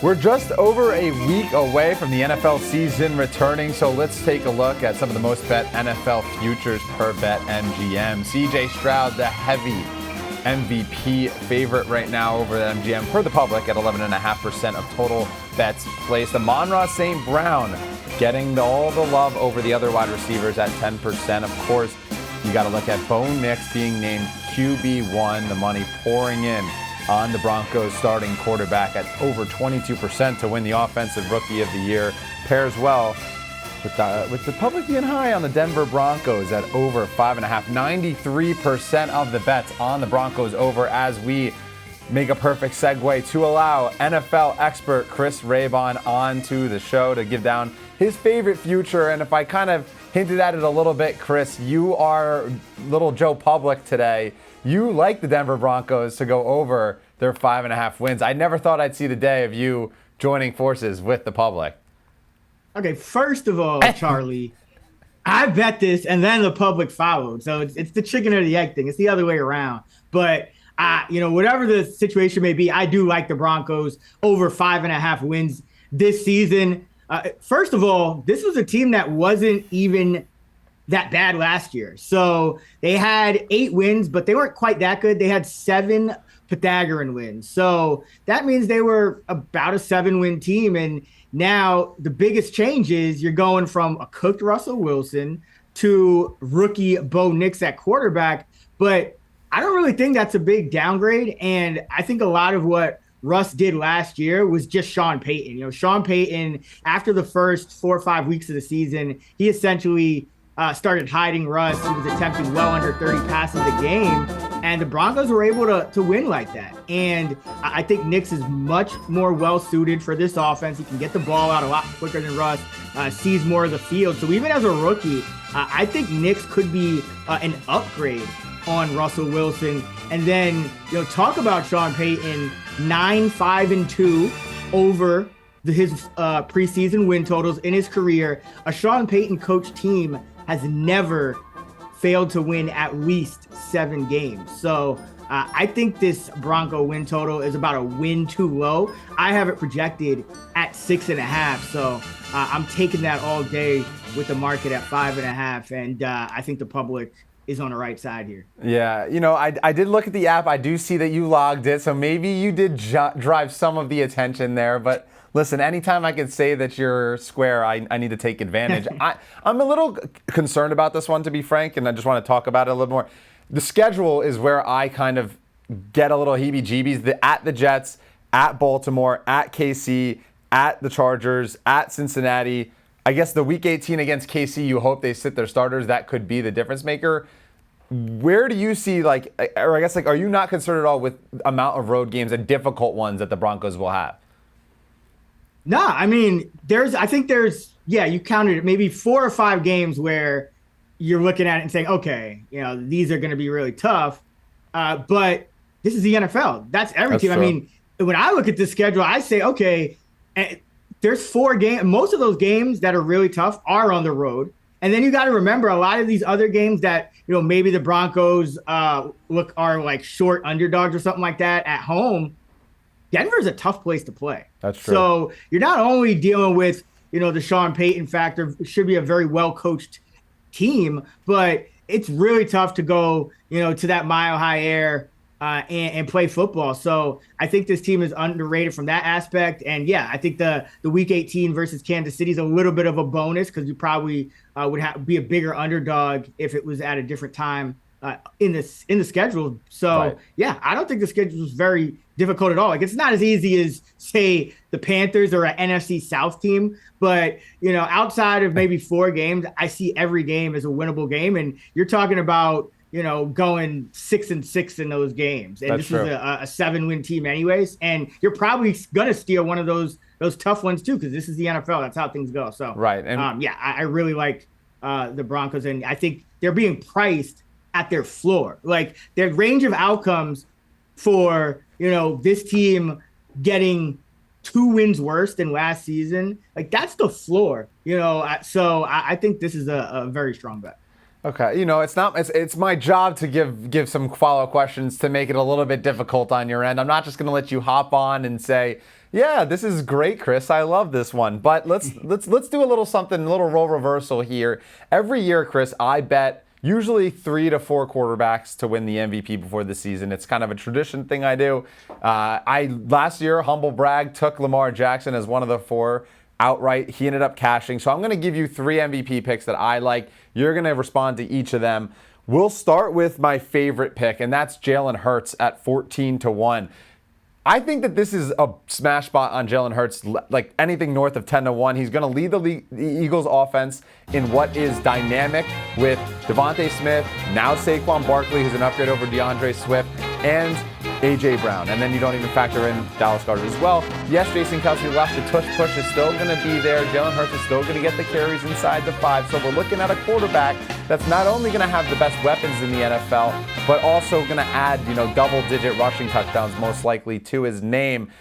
We're just over a week away from the NFL season returning, so let's take a look at some of the most bet NFL futures per bet MGM. CJ Stroud, the heavy MVP favorite right now over at MGM per the public at 11.5% of total bets placed. Amon-Ra St. Brown getting all the love over the other wide receivers at 10%. Of course, you got to look at Bo Nix being named QB1, the money pouring in on the Broncos starting quarterback at over 22% to win the Offensive Rookie of the Year. Pairs well with the public being high on the Denver Broncos at over 5.5. 93% of the bets on the Broncos over, as we make a perfect segue to allow NFL expert Chris Raybon onto the show to give down his favorite future. And if I kind of hinted at it a little bit, Chris, you are little Joe Public today. You like the Denver Broncos to go over their 5.5 wins. I never thought I'd see the day of you joining forces with the public. Okay, first of all, Charlie, I bet this and then the public followed. So it's the chicken or the egg thing. It's the other way around. But, whatever the situation may be, I do like the Broncos over 5.5 wins this season. First of all, this was a team that wasn't even that bad last year. So they had 8 wins, but they weren't quite that good. They had 7 Pythagorean wins. So that means they were about a 7-win team. And now the biggest change is you're going from a cooked Russell Wilson to rookie Bo Nix at quarterback. But I don't really think that's a big downgrade. And I think a lot of what Russ did last year was just Sean Payton. Sean Payton, after the first 4 or 5 weeks of the season, he essentially started hiding Russ. He was attempting well under 30 passes a game, and the Broncos were able to win like that. And I think Nix is much more well-suited for this offense. He can get the ball out a lot quicker than Russ, sees more of the field. So even as a rookie, I think Nix could be an upgrade on Russell Wilson. And then, talk about Sean Payton, 9-5-2 over his preseason win totals in his career. A Sean Payton coach team has never failed to win at least 7 games. So I think this Bronco win total is about a win too low. I have it projected at 6.5. So I'm taking that all day with the market at 5.5. And I think the public is on the right side here. Yeah, I did look at the app. I do see that you logged it. So maybe you did drive some of the attention there. But listen, anytime I can say that you're square, I need to take advantage. I'm a little concerned about this one, to be frank, and I just want to talk about it a little more. The schedule is where I kind of get a little heebie-jeebies. At the Jets, at Baltimore, at KC, at the Chargers, at Cincinnati. I guess the Week 18 against KC, you hope they sit their starters. That could be the difference maker. Where do you see, are you not concerned at all with amount of road games and difficult ones that the Broncos will have? No, I mean, you counted it, maybe 4 or 5 games where you're looking at it and saying, okay, these are going to be really tough. But this is the NFL. That's every team. True. I mean, when I look at the schedule, I say, okay, there's 4 games. Most of those games that are really tough are on the road. And then you got to remember a lot of these other games that, maybe the Broncos are like short underdogs or something like that at home. Denver's a tough place to play. That's true. So you're not only dealing with, the Sean Payton factor. It should be a very well-coached team, but it's really tough to go, to that mile-high air and play football. So I think this team is underrated from that aspect. And, yeah, I think the Week 18 versus Kansas City is a little bit of a bonus because you probably would be a bigger underdog if it was at a different time in the schedule. So, right. Yeah, I don't think the schedule is very difficult at all. It's not as easy as, say, the Panthers or an NFC South team. But, outside of maybe 4 games, I see every game as a winnable game. And you're talking about, going 6-6 in those games. And this is a 7-win team anyways. And you're probably going to steal one of those tough ones too, because this is the NFL. That's how things go. So, right. And I really like the Broncos. And I think they're being priced at their floor. Like, their range of outcomes for, this team getting 2 wins worse than last season, that's the floor, so I think this is a very strong bet. Okay, it's my job to give some follow-up questions to make it a little bit difficult on your end. I'm not just going to let you hop on and say, Yeah, this is great, Chris. I love this one. But let's do a little something, a little role reversal here. Every year, Chris, I bet usually 3 to 4 quarterbacks to win the MVP before the season. It's kind of a tradition thing I do. Last year, humble brag, took Lamar Jackson as one of the 4 outright. He ended up cashing. So I'm going to give you 3 MVP picks that I like. You're going to respond to each of them. We'll start with my favorite pick, and that's Jalen Hurts at 14 to 1. I think that this is a smash spot on Jalen Hurts, like anything north of 10 to 1. He's going to lead the Eagles offense in what is dynamic with Devontae Smith, now Saquon Barkley, who's an upgrade over DeAndre Swift, and A.J. Brown. And then you don't even factor in Dallas Goedert as well. Yes, Jason Kelce left. The tush push is still going to be there. Jalen Hurts is still going to get the carries inside the 5. So we're looking at a quarterback that's not only going to have the best weapons in the NFL, but also going to add, double-digit rushing touchdowns most likely to his name.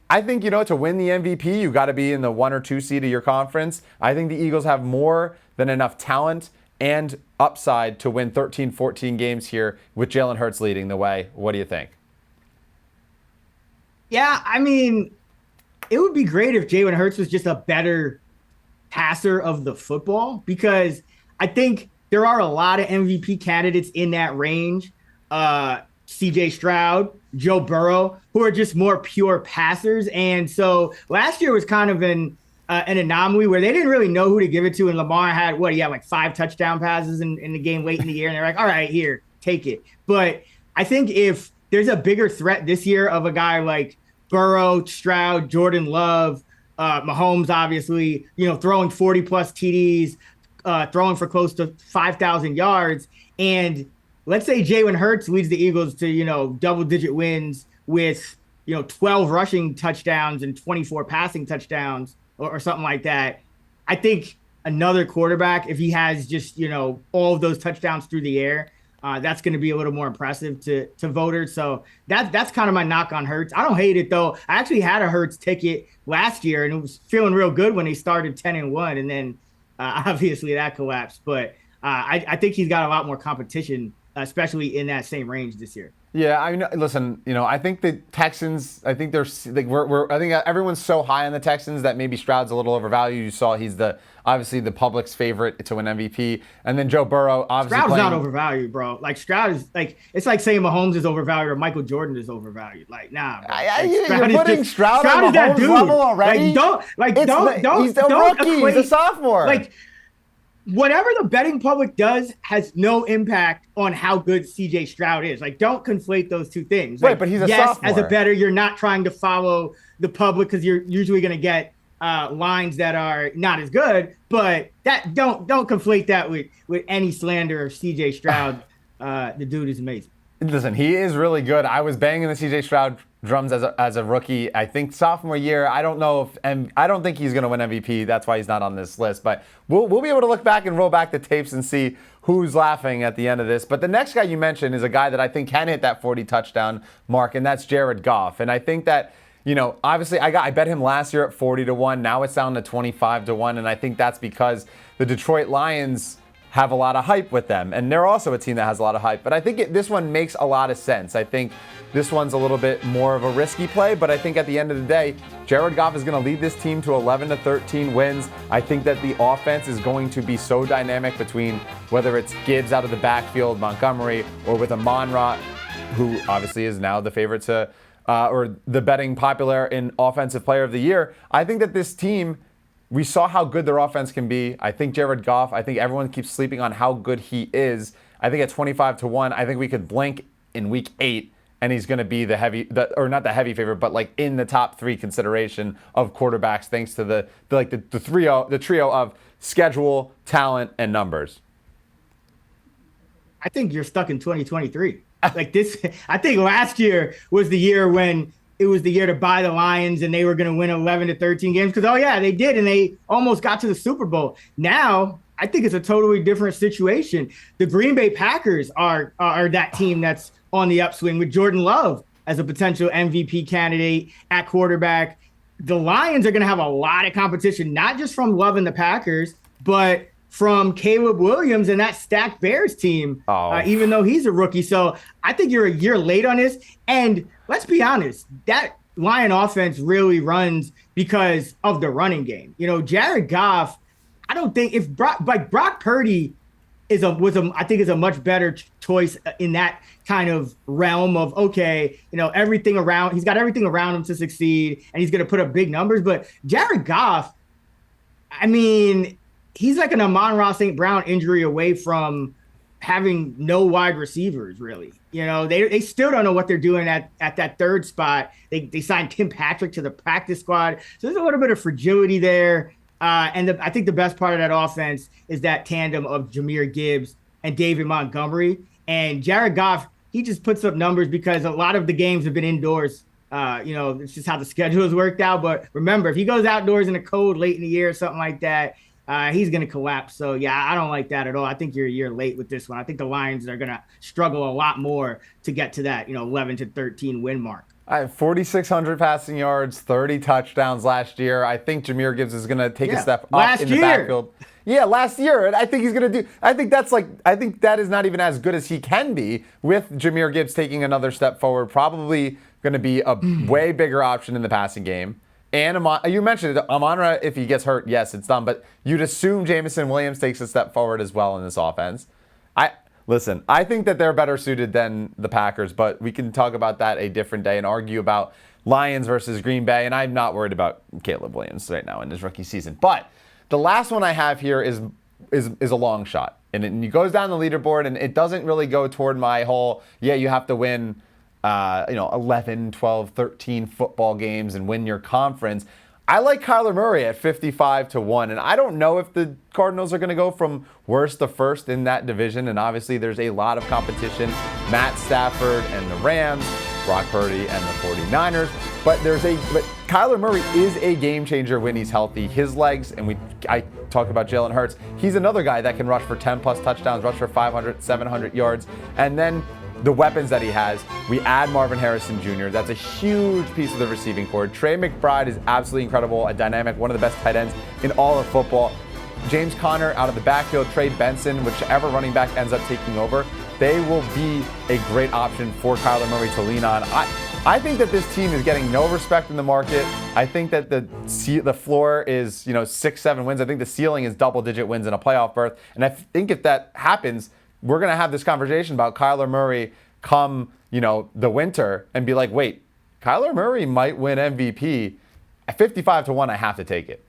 I think, to win the MVP, you got to be in the 1 or 2 seed of your conference. I think the Eagles have more than enough talent and upside to win 13, 14 games here with Jalen Hurts leading the way. What do you think? Yeah, I mean, it would be great if Jalen Hurts was just a better passer of the football, because I think there are a lot of MVP candidates in that range. CJ Stroud, Joe Burrow, who are just more pure passers. And so last year was kind of an anomaly where they didn't really know who to give it to. And Lamar had like 5 touchdown passes in the game late in the year. And they're like, all right, here, take it. But I think if there's a bigger threat this year of a guy like Burrow, Stroud, Jordan Love, Mahomes, obviously, throwing 40 plus TDs, throwing for close to 5,000 yards. And let's say Jalen Hurts leads the Eagles to, double-digit wins with, 12 rushing touchdowns and 24 passing touchdowns or something like that. I think another quarterback, if he has just, all of those touchdowns through the air, that's going to be a little more impressive to voters. So that's kind of my knock on Hurts. I don't hate it, though. I actually had a Hurts ticket last year, and it was feeling real good when they started 10-1, and then obviously that collapsed. But I think he's got a lot more competition, especially in that same range this year. Yeah, I mean, listen, I think the Texans, I think they're like I think everyone's so high on the Texans that maybe Stroud's a little overvalued. You saw he's obviously the public's favorite to win MVP, and then Joe Burrow obviously Stroud's not overvalued, bro. Like Stroud is it's like saying Mahomes is overvalued or Michael Jordan is overvalued. Like, nah, bro. You're putting Stroud on Mahomes level already. He's a rookie. He's a sophomore. Like, whatever the betting public does has no impact on how good CJ Stroud is. Like, don't conflate those two things. Right, but he's a sophomore. As a bettor, you're not trying to follow the public because you're usually going to get lines that are not as good. But don't conflate that with any slander of CJ Stroud. The dude is amazing. Listen, he is really good. I was banging the CJ Stroud drums as a rookie. I think sophomore year. I don't know and I don't think he's going to win MVP. That's why he's not on this list. But we'll be able to look back and roll back the tapes and see who's laughing at the end of this. But the next guy you mentioned is a guy that I think can hit that 40 touchdown mark, and that's Jared Goff. And I think that obviously I bet him last year at 40 to 1. Now it's down to 25 to 1, and I think that's because the Detroit Lions have a lot of hype with them, and they're also a team that has a lot of hype. But I think this one makes a lot of sense. I think this one's a little bit more of a risky play, but I think at the end of the day, Jared Goff is going to lead this team to 11 to 13 wins. I think that the offense is going to be so dynamic between whether it's Gibbs out of the backfield, Montgomery, or with Amon-Ra, who obviously is now the favorite to, or the betting popular in Offensive Player of the Year. I think that this team, we saw how good their offense can be. I think Jared Goff, I think everyone keeps sleeping on how good he is. I think at 25 to 1, I think we could blink in week 8 and he's going to be not the heavy favorite, but like in the top 3 consideration of quarterbacks, thanks to the trio of schedule, talent, and numbers. I think you're stuck in 2023. Like this, I think last year was the year when it was the year to buy the Lions and they were going to win 11 to 13 games because, oh, yeah, they did. And they almost got to the Super Bowl. Now, I think it's a totally different situation. The Green Bay Packers are that team that's on the upswing with Jordan Love as a potential MVP candidate at quarterback. The Lions are going to have a lot of competition, not just from Love and the Packers, but from Caleb Williams and that stacked Bears team, even though he's a rookie. So I think you're a year late on this. And let's be honest, that Lion offense really runs because of the running game. Jared Goff, I don't think if Brock Purdy I think is a much better choice in that kind of realm of, okay, he's got everything around him to succeed and he's going to put up big numbers. But Jared Goff, I mean, he's like an Amon-Ra St. Brown injury away from having no wide receivers, really. They still don't know what they're doing at that third spot. They signed Tim Patrick to the practice squad. So there's a little bit of fragility there. I think the best part of that offense is that tandem of Jahmyr Gibbs and David Montgomery. And Jared Goff, he just puts up numbers because a lot of the games have been indoors. It's just how the schedule has worked out. But remember, if he goes outdoors in the cold late in the year or something like that, he's going to collapse. So, yeah, I don't like that at all. I think you're a year late with this one. I think the Lions are going to struggle a lot more to get to that, 11 to 13 win mark. I have 4,600 passing yards, 30 touchdowns last year. I think Jahmyr Gibbs is going to take a step up in the backfield. Yeah, last year. And I think he's going to do – I think that is not even as good as he can be with Jahmyr Gibbs taking another step forward. Probably going to be a way bigger option in the passing game. And you mentioned it, Amon-Ra, if he gets hurt, yes, it's done. But you'd assume Jameson Williams takes a step forward as well in this offense. Listen, I think that they're better suited than the Packers, but we can talk about that a different day and argue about Lions versus Green Bay. And I'm not worried about Caleb Williams right now in his rookie season. But the last one I have here is a long shot. And it goes down the leaderboard, and it doesn't really go toward my whole, you have to win 11, 12, 13 football games and win your conference. I like Kyler Murray at 55 to 1, and I don't know if the Cardinals are going to go from worst to first in that division, and obviously there's a lot of competition. Matt Stafford and the Rams, Brock Purdy and the 49ers, but Kyler Murray is a game changer when he's healthy. His legs, and I talked about Jalen Hurts, he's another guy that can rush for 10 plus touchdowns, rush for 500, 700 yards, and then the weapons that he has, we add Marvin Harrison Jr. That's a huge piece of the receiving core. Trey McBride is absolutely incredible, a dynamic, one of the best tight ends in all of football. James Conner out of the backfield, Trey Benson, whichever running back ends up taking over, they will be a great option for Kyler Murray to lean on. I think that this team is getting no respect in the market. I think that the floor is 6-7 wins. I think the ceiling is double-digit wins in a playoff berth. And I think if that happens, we're going to have this conversation about Kyler Murray come, the winter and be like, wait, Kyler Murray might win MVP. At 55 to 1, I have to take it.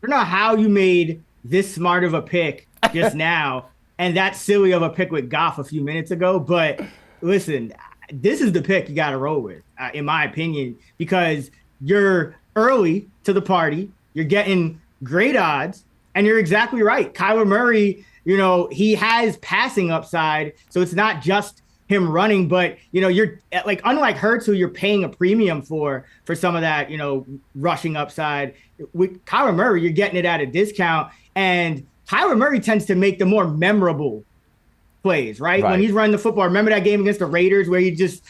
I don't know how you made this smart of a pick just now and that silly of a pick with Goff a few minutes ago. But listen, this is the pick you got to roll with, in my opinion, because you're early to the party. You're getting great odds, and you're exactly right. Kyler Murray, he has passing upside, so it's not just him running, but you're like, unlike Hurts, who you're paying a premium for some of that, rushing upside. With Kyler Murray, you're getting it at a discount, and Kyler Murray tends to make the more memorable plays, right? When he's running the football. Remember that game against the Raiders where he just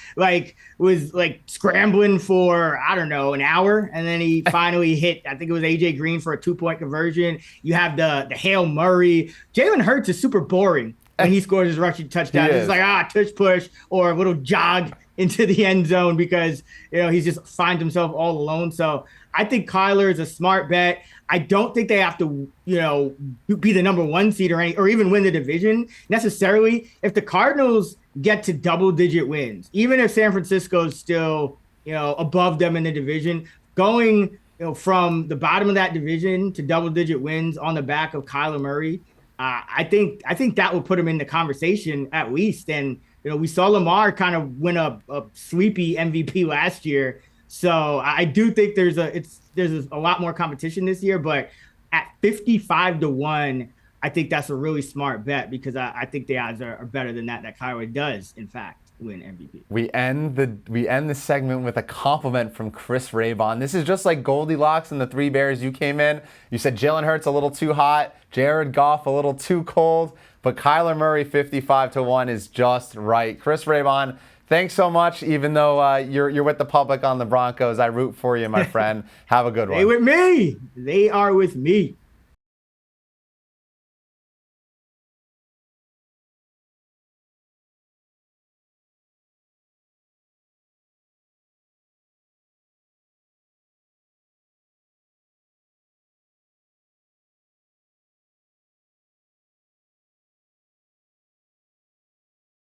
was scrambling for, I don't know, an hour, and then he finally hit, I think it was AJ Green for a 2-point conversion. You have the Hail Murray. Jalen Hurts is super boring when he scores his rushing touchdown. It's like, tush push or a little jog into the end zone because, he's just finds himself all alone. So I think Kyler is a smart bet. I don't think they have to, be the number 1 seed or even win the division necessarily. If the Cardinals get to double-digit wins, even if San Francisco's still, above them in the division, going, from the bottom of that division to double-digit wins on the back of Kyler Murray, I think that will put him in the conversation at least. And we saw Lamar kind of win a sleepy MVP last year. So I do think there's a lot more competition this year, but at 55 to 1, I think that's a really smart bet because I think the odds are better than that Kyler does, in fact, win MVP. We end the segment with a compliment from Chris Raybon. This is just like Goldilocks and the Three Bears. You came in, you said Jalen Hurts a little too hot, Jared Goff a little too cold, but Kyler Murray 55 to 1 is just right. Chris Raybon, thanks so much. Even though you're with the public on the Broncos, I root for you, my friend. Have a good one. They with me. They are with me.